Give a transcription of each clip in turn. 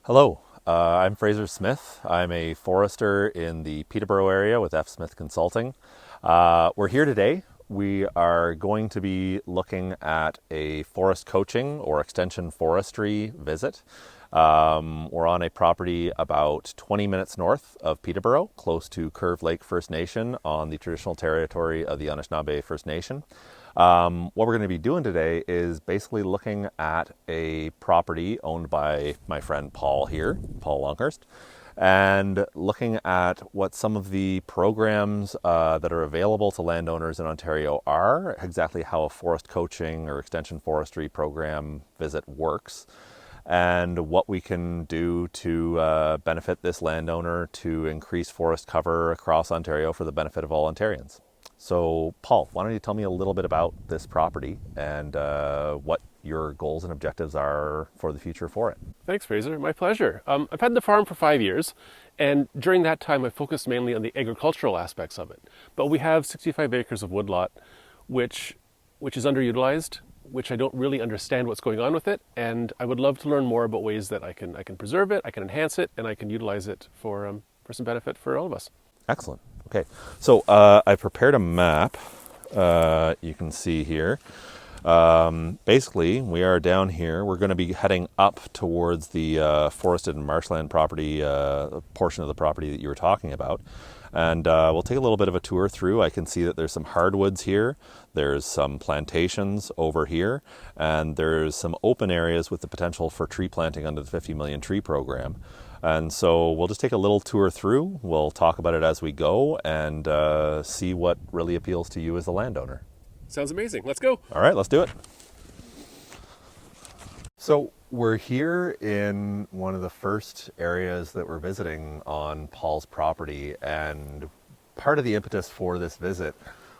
Hello, I'm Fraser Smith. I'm a forester in the Peterborough area with F. Smith Consulting. We're here today. We are going to be looking at a forest coaching or extension forestry visit. We're on a property about 20 minutes north of Peterborough, close to Curve Lake First Nation on the traditional territory of the Anishinaabe First Nation. What we're going to be doing today is basically looking at a property owned by my friend Paul here, Paul Longhurst, and looking at what some of the programs that are available to landowners in Ontario are, exactly how a forest coaching or extension forestry program visit works, and what we can do to benefit this landowner to increase forest cover across Ontario for the benefit of all Ontarians. So, Paul, why don't you tell me a little bit about this property and what your goals and objectives are for the future for it? Thanks, Fraser. My pleasure. I've had the farm for 5 years, and during that time, I focused mainly on the agricultural aspects of it. But we have 65 acres of woodlot, which is underutilized, which I don't really understand what's going on with it, and I would love to learn more about ways that I can preserve it, I can enhance it, and I can utilize it for some benefit for all of us. Excellent. Okay, so I prepared a map. You can see here. Basically, we are down here. We're going to be heading up towards the forested and marshland property portion of the property that you were talking about. And we'll take a little bit of a tour through. I can see that there's some hardwoods here. There's some plantations over here. And there's some open areas with the potential for tree planting under the 50 million tree program. And so we'll just take a little tour through. We'll talk about it as we go and see what really appeals to you as the landowner. Sounds amazing. Let's go. All right, let's do it. So we're here in one of the first areas that we're visiting on Paul's property, and part of the impetus for this visit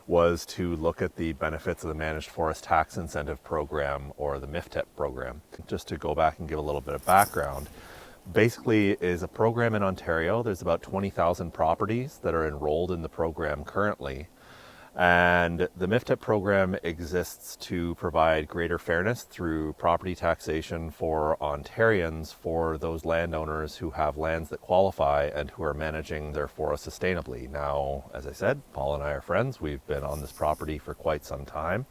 was to look at the benefits of the Managed Forest Tax Incentive Program, or the MFTEP program. Just to go back and give a little bit of background, basically is a program in Ontario. There's about 20,000 properties that are enrolled in the program currently. And the MFTEP program exists to provide greater fairness through property taxation for Ontarians, for those landowners who have lands that qualify and who are managing their forest sustainably. Now, as I said, Paul and I are friends. We've been on this property for quite some time,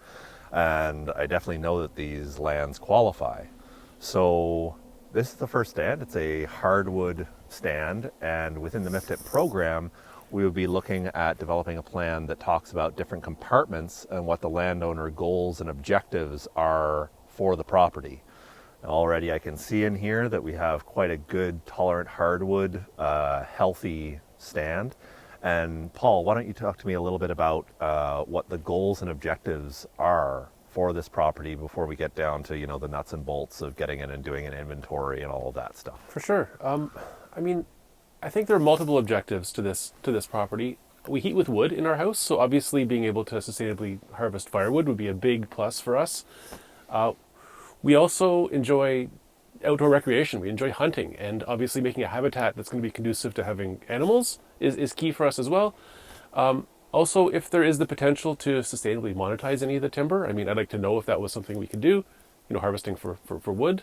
and I definitely know that these lands qualify. So this is the first stand. It's a hardwood stand, and within the MFTEP program, we would be looking at developing a plan that talks about different compartments and what the landowner goals and objectives are for the property. Now, already I can see in here that we have quite a good tolerant hardwood, healthy stand. And Paul, why don't you talk to me a little bit about what the goals and objectives are for this property before we get down to, the nuts and bolts of getting in and doing an inventory and all of that stuff. For sure. I think there are multiple objectives to this property. We heat with wood in our house, so obviously being able to sustainably harvest firewood would be a big plus for us. We also enjoy outdoor recreation. We enjoy hunting, and obviously making a habitat that's going to be conducive to having animals is key for us as well. Also, if there is the potential to sustainably monetize any of the timber, I'd like to know if that was something we could do, harvesting for wood.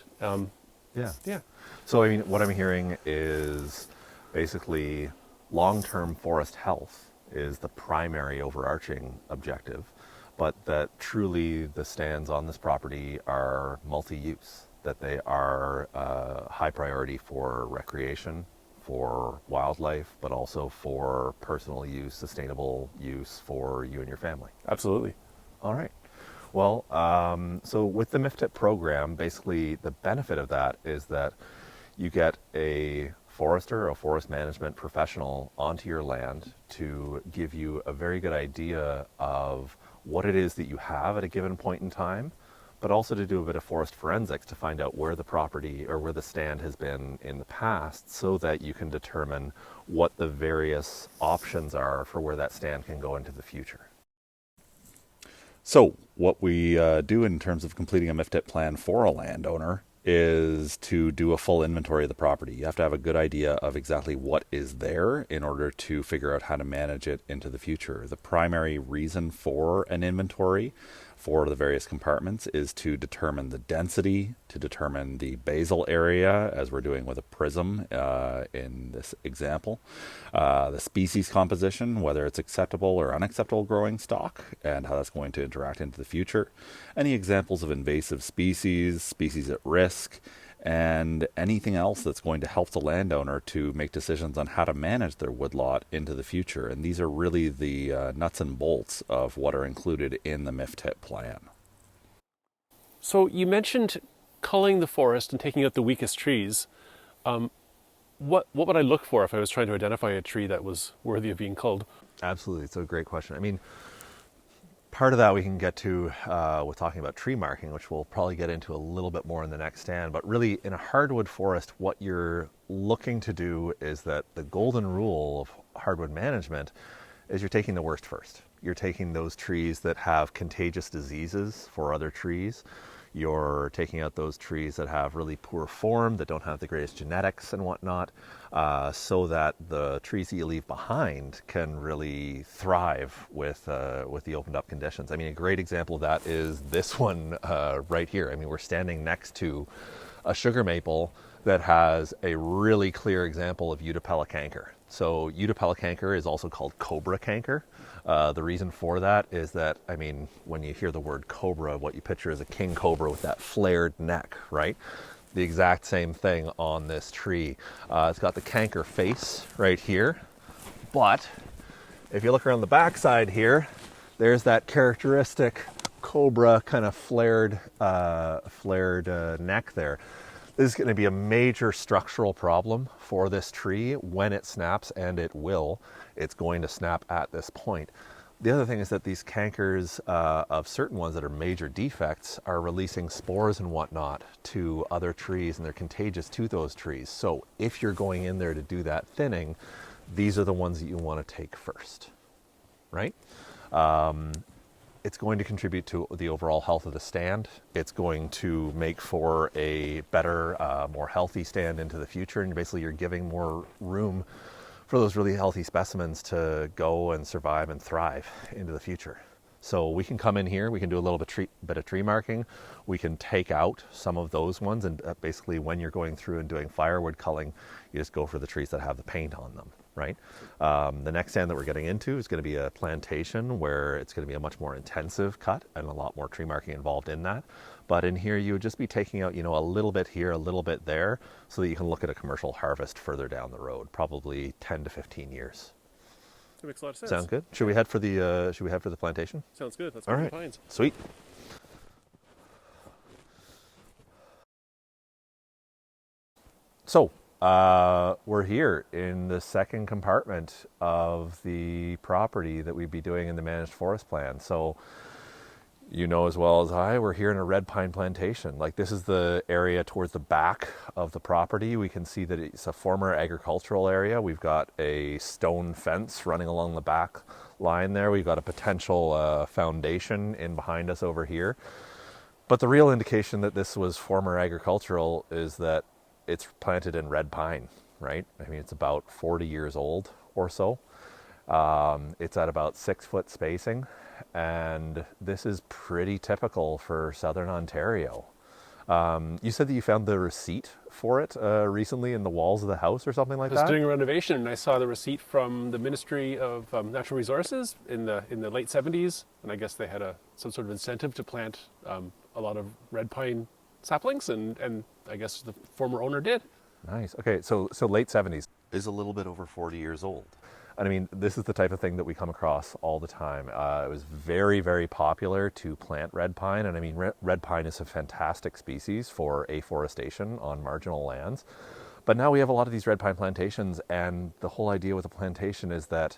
Yeah. So, what I'm hearing is basically long-term forest health is the primary overarching objective, but that truly the stands on this property are multi-use, that they are high priority for recreation, for wildlife, but also for personal use, sustainable use for you and your family. Absolutely. All right. Well, so with the MFTEP program, basically the benefit of that is that you get a forester or a forest management professional onto your land to give you a very good idea of what it is that you have at a given point in time, but also to do a bit of forest forensics to find out where the property or where the stand has been in the past, so that you can determine what the various options are for where that stand can go into the future. So what we do in terms of completing a MFTEP plan for a landowner is to do a full inventory of the property. You have to have a good idea of exactly what is there in order to figure out how to manage it into the future. The primary reason for an inventory for the various compartments is to determine the density, to determine the basal area, as we're doing with a prism in this example, the species composition, whether it's acceptable or unacceptable growing stock, and how that's going to interact into the future, any examples of invasive species, species at risk, and anything else that's going to help the landowner to make decisions on how to manage their woodlot into the future. And these are really the nuts and bolts of what are included in the MFTEP plan. So you mentioned culling the forest and taking out the weakest trees. What would I look for if I was trying to identify a tree that was worthy of being culled? Absolutely. It's a great question. I mean, part of that we can get to with talking about tree marking, which we'll probably get into a little bit more in the next stand. But really, in a hardwood forest, what you're looking to do is that the golden rule of hardwood management is you're taking the worst first. You're taking those trees that have contagious diseases for other trees. You're taking out those trees that have really poor form, that don't have the greatest genetics and whatnot, so that the trees that you leave behind can really thrive with the opened up conditions. I mean, a great example of that is this one right here. I mean, we're standing next to a sugar maple that has a really clear example of Utapella canker. So Utapella canker is also called cobra canker. The reason for that is that, I mean, when you hear the word cobra, what you picture is a king cobra with that flared neck, right? The exact same thing on this tree. It's got the canker face right here, but if you look around the backside here, there's that characteristic cobra kind of flared neck there. This is going to be a major structural problem for this tree when it snaps, and it will. It's going to snap at this point. The other thing is that these cankers of certain ones that are major defects are releasing spores and whatnot to other trees, and they're contagious to those trees. So if you're going in there to do that thinning, these are the ones that you want to take first, right? It's going to contribute to the overall health of the stand. It's going to make for a better, more healthy stand into the future. And basically you're giving more room for those really healthy specimens to go and survive and thrive into the future. So we can come in here, we can do a little bit of tree marking. We can take out some of those ones, and basically when you're going through and doing firewood culling, you just go for the trees that have the paint on them, right? The next stand that we're getting into is going to be a plantation, where it's going to be a much more intensive cut and a lot more tree marking involved in that. But in here you would just be taking out, a little bit here, a little bit there, so that you can look at a commercial harvest further down the road, probably 10 to 15 years. That makes a lot of sense. Sound good? Should we head for the plantation? Sounds good. Let's All go to right. the pines. Sweet. So we're here in the second compartment of the property that we'd be doing in the managed forest plan. So you know as well as I, we're here in a red pine plantation. Like, this is the area towards the back of the property. We can see that it's a former agricultural area. We've got a stone fence running along the back line there. We've got a potential foundation in behind us over here. But the real indication that this was former agricultural is that it's planted in red pine, right? I mean, it's about 40 years old or so. It's at about 6-foot spacing. And this is pretty typical for Southern Ontario. You said that you found the receipt for it recently in the walls of the house or something like that? I was doing a renovation, and I saw the receipt from the Ministry of Natural Resources in the late 70s, and I guess they had some sort of incentive to plant a lot of red pine saplings, and I guess the former owner did. Nice. Okay, so late 70s is a little bit over 40 years old. And I mean, this is the type of thing that we come across all the time. It was very, very popular to plant red pine. And I mean, red pine is a fantastic species for afforestation on marginal lands. But now we have a lot of these red pine plantations. And the whole idea with a plantation is that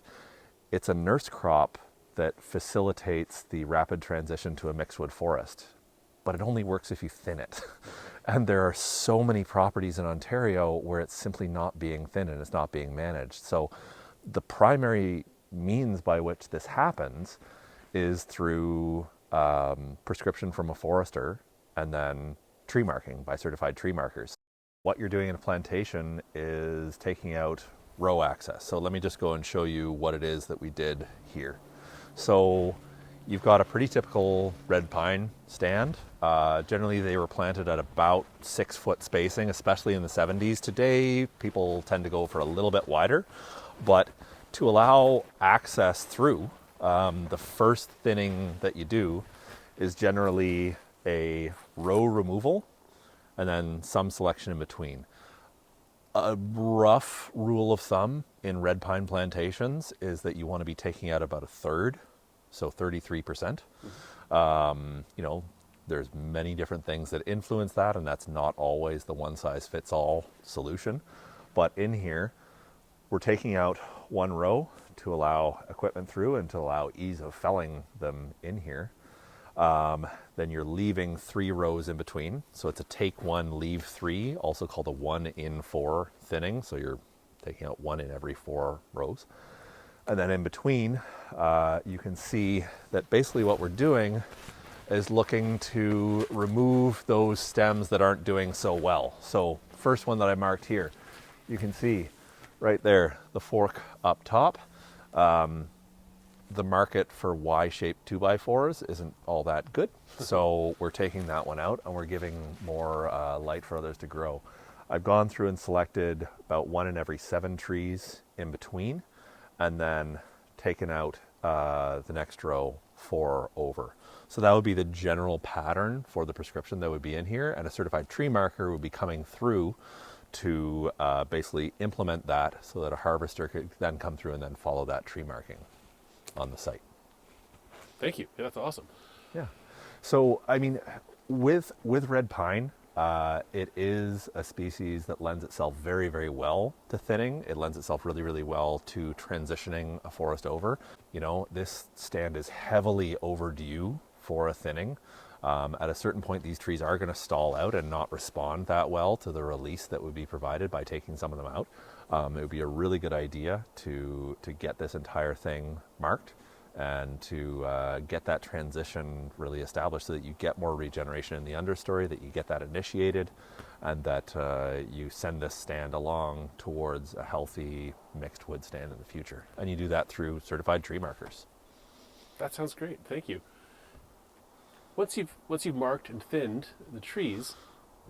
it's a nurse crop that facilitates the rapid transition to a mixed wood forest. But it only works if you thin it. And there are so many properties in Ontario where it's simply not being thinned and it's not being managed. So the primary means by which this happens is through prescription from a forester, and then tree marking by certified tree markers. What you're doing in a plantation is taking out row access. So let me just go and show you what it is that we did here. So you've got a pretty typical red pine stand. Generally, they were planted at about 6-foot spacing, especially in the 70s. Today, people tend to go for a little bit wider, but to allow access through, the first thinning that you do is generally a row removal and then some selection in between. A rough rule of thumb in red pine plantations is that you want to be taking out about a third, so 33%. There's many different things that influence that, and that's not always the one-size-fits-all solution. But in here, we're taking out one row to allow equipment through and to allow ease of felling them in here. Then you're leaving 3 rows in between. So it's a take 1, leave 3, also called a 1 in 4 thinning. So you're taking out 1 in every 4 rows. And then in between, you can see that basically what we're doing is looking to remove those stems that aren't doing so well. So first one that I marked here, you can see right there, the fork up top. The market for Y-shaped 2x4s isn't all that good. So we're taking that one out and we're giving more light for others to grow. I've gone through and selected about 1 in every 7 trees in between, and then taken out the next row 4 over. So that would be the general pattern for the prescription that would be in here, and a certified tree marker would be coming through to basically implement that so that a harvester could then come through and then follow that tree marking on the site. Thank you. Yeah, that's awesome. Yeah. So, I mean, with red pine, it is a species that lends itself very, very well to thinning. It lends itself really, really well to transitioning a forest over. This stand is heavily overdue for a thinning. At a certain point, these trees are going to stall out and not respond that well to the release that would be provided by taking some of them out. It would be a really good idea to get this entire thing marked and to get that transition really established so that you get more regeneration in the understory, that you get that initiated, and that you send this stand along towards a healthy mixed wood stand in the future. And you do that through certified tree markers. That sounds great. Thank you. Once you've marked and thinned the trees,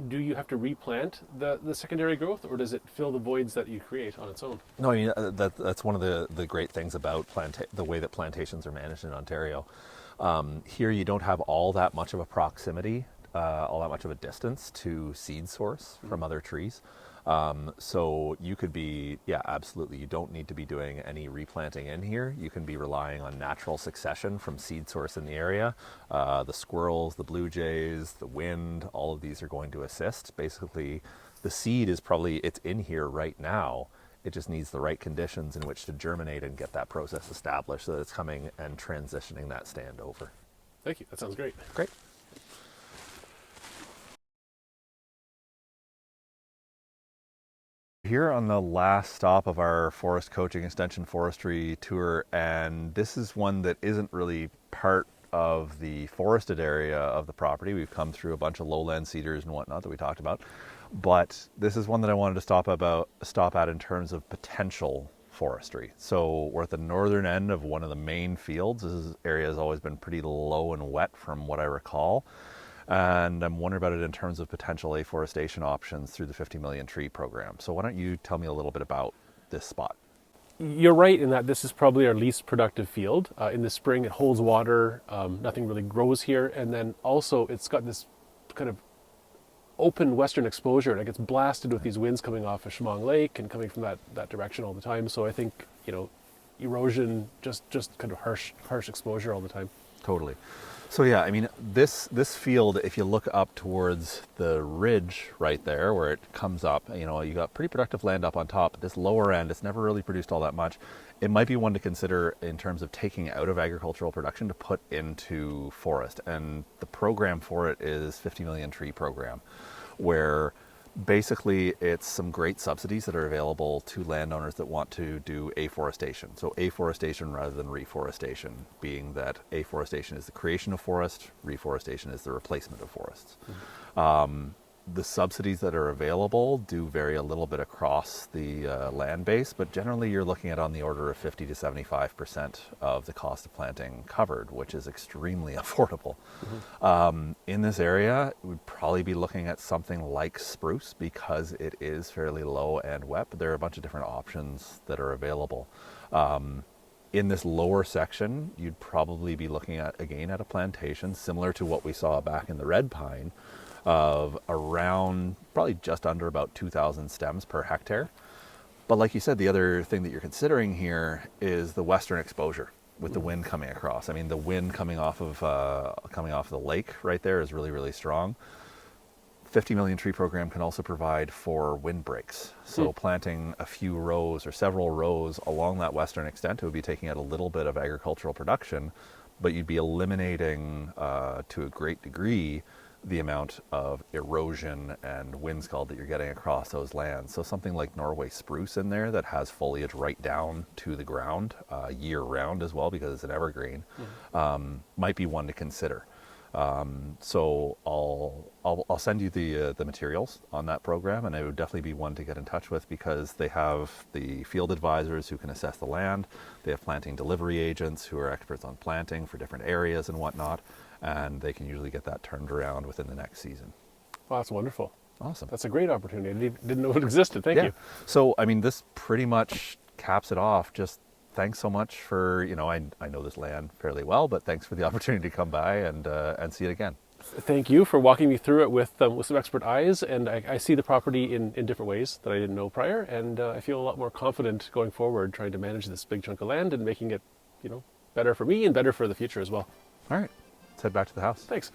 do you have to replant the secondary growth, or does it fill the voids that you create on its own? No, I mean, that's one of the great things about the way that plantations are managed in Ontario. Here you don't have all that much of a proximity, all that much of a distance to seed source from other trees. So you could be, absolutely, you don't need to be doing any replanting in here. You can be relying on natural succession from seed source in the area. The squirrels, the blue jays, the wind, all of these are going to assist. Basically, the seed it's in here right now. It just needs the right conditions in which to germinate and get that process established so that it's coming and transitioning that stand over. Thank you. That sounds great. Great. Here on the last stop of our forest coaching extension forestry tour, and this is one that isn't really part of the forested area of the property. We've come through a bunch of lowland cedars and whatnot that we talked about, but this is one that I wanted to stop at in terms of potential forestry. So we're at the northern end of one of the main fields. This area has always been pretty low and wet from what I recall. And I'm wondering about it in terms of potential afforestation options through the 50 million tree program. So why don't you tell me a little bit about this spot? You're right in that this is probably our least productive field. In the spring, it holds water. Nothing really grows here. And then also it's got this kind of open western exposure, and it gets blasted with these winds coming off of Chemong Lake and coming from that direction all the time. So I think, erosion, just kind of harsh exposure all the time. Totally. So yeah, I mean, this field, if you look up towards the ridge right there where it comes up, you got pretty productive land up on top. This lower end, it's never really produced all that much. It might be one to consider in terms of taking out of agricultural production to put into forest. And the program for it is 50 million tree program, where basically it's some great subsidies that are available to landowners that want to do afforestation. So afforestation rather than reforestation, being that afforestation is the creation of forest, reforestation is the replacement of forests. The subsidies that are available do vary a little bit across the land base, but generally you're looking at on the order of 50 to 75% of the cost of planting covered, which is extremely affordable. In this area, we'd probably be looking at something like spruce because it is fairly low and wet, but there are a bunch of different options that are available. In this lower section, you'd probably be looking at, again, at a plantation similar to what we saw back in the red pine, of around probably just under about 2,000 stems per hectare. But like you said, the other thing that you're considering here is the western exposure with the wind coming across. I mean, the wind coming off of the lake right there is really, really strong. 50 million tree program can also provide for windbreaks. So planting a few rows or several rows along that western extent, it would be taking out a little bit of agricultural production, but you'd be eliminating to a great degree the amount of erosion and wind scald that you're getting across those lands. So something like Norway spruce in there that has foliage right down to the ground year round as well, because it's an evergreen, might be one to consider. So I'll send you the materials on that program, and it would definitely be one to get in touch with because they have the field advisors who can assess the land. They have planting delivery agents who are experts on planting for different areas and whatnot, and they can usually get that turned around within the next season. Well, that's wonderful. Awesome. That's a great opportunity. I didn't know it existed. Thank you. So, I mean, this pretty much caps it off. Just thanks so much for, I know this land fairly well, but thanks for the opportunity to come by and see it again. Thank you for walking me through it with some expert eyes, and I see the property in different ways that I didn't know prior, and I feel a lot more confident going forward trying to manage this big chunk of land and making it, better for me and better for the future as well. All right, let's head back to the house. Thanks.